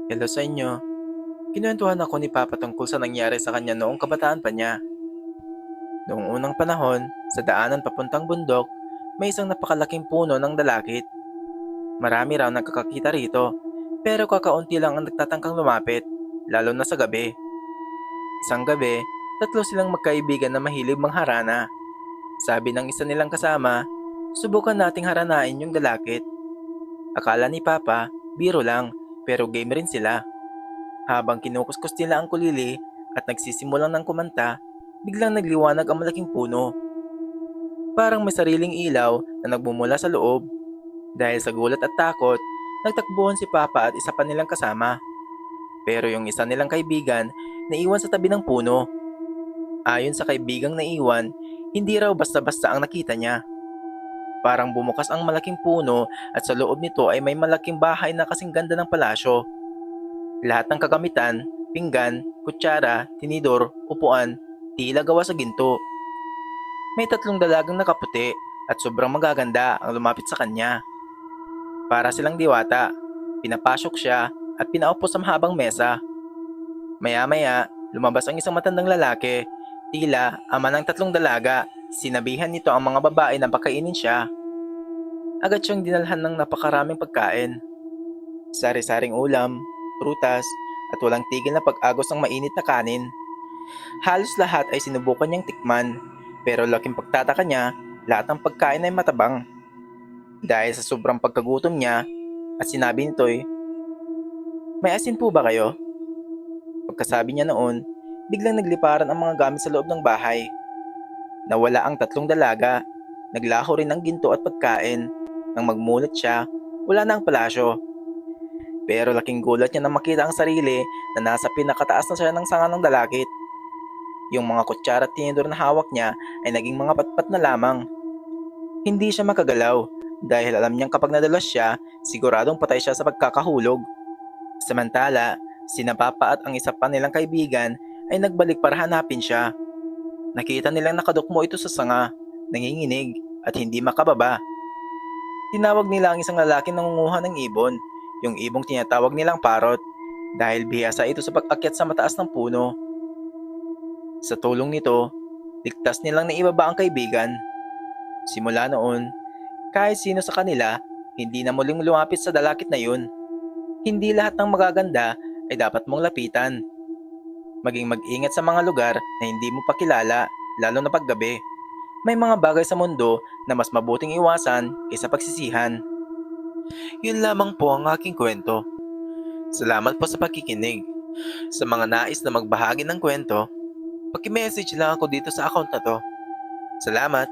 Hello sa inyo. Kinuwentuhan ako ni Papa tungkol sa nangyari sa kanya noong kabataan pa niya. Noong unang panahon, sa daanan papuntang bundok, may isang napakalaking puno ng dalakit. Marami raw nagkakakita rito, pero kakaunti lang ang nagtatangkang lumapit, lalo na sa gabi. Isang gabi, tatlo silang magkaibigan na mahilig mangharana. Sabi ng isa nilang kasama, subukan nating haranain yung dalakit. Akala ni Papa, biro lang, pero game rin sila. Habang kinukuskus nila ang kulili at nagsisimulang ng kumanta, biglang nagliwanag ang malaking puno. Parang may sariling ilaw na nagbumula sa loob. Dahil sa gulat at takot, nagtakbuhan si Papa at isa pa nilang kasama. Pero yung isa nilang kaibigan, naiwan sa tabi ng puno. Ayon sa kaibigang naiwan, hindi raw basta-basta ang nakita niya. Parang bumukas ang malaking puno at sa loob nito ay may malaking bahay na kasing ganda ng palasyo. Lahat ng kagamitan, pinggan, kutsara, tinidor, upuan, tila gawa sa ginto. May tatlong dalagang nakaputi at sobrang magaganda ang lumapit sa kanya. Para silang diwata, pinapasok siya at pinaupo sa mahabang mesa. Maya-maya, lumabas ang isang matandang lalaki, tila ama ng tatlong dalaga. Sinabihan nito ang mga babae na pakainin siya. Agad siyang dinalhan ng napakaraming pagkain. Sari-saring ulam, prutas, at walang tigil na pag-agos ng mainit na kanin. Halos lahat ay sinubukan niyang tikman, pero laking pagtataka niya, lahat ng pagkain ay matabang. Dahil sa sobrang pagkagutom niya, at sinabi nito'y, "May asin po ba kayo?" Pagkasabi niya noon, biglang nagliparan ang mga gamit sa loob ng bahay. Nawala ang tatlong dalaga, naglaho rin ang ginto at pagkain. Nang magmulat siya, wala na ang palasyo. Pero laking gulat niya nang makita ang sarili na nasa pinakataas na siya ng sanga ng dalakit. Yung mga kutsara at tinidor na hawak niya ay naging mga patpat na lamang. Hindi siya makagalaw dahil alam niyang kapag nadalas siya, siguradong patay siya sa pagkakahulog. Samantala, sina Papa at ang isa pa nilang kaibigan ay nagbalik para hanapin siya. Nakita nilang nakadukmo ito sa sanga, nanginginig at hindi makababa. Tinawag nila ang isang lalaking nangunguha ng ibon, yung ibong tinatawag nilang parot, dahil bihasa ito sa pag-akyat sa mataas ng puno. Sa tulong nito, ligtas nilang naibaba ang kaibigan. Simula noon, kahit sino sa kanila, hindi na muling lumapit sa dalakit na yun. Hindi lahat ng magaganda ay dapat mong lapitan. Maging mag-ingat sa mga lugar na hindi mo pa kilala, lalo na paggabi. May mga bagay sa mundo na mas mabuting iwasan kaysa pagsisihan. Yun lamang po ang aking kwento. Salamat po sa pakikinig. Sa mga nais na magbahagi ng kwento, paki-message lang ako dito sa account na to. Salamat!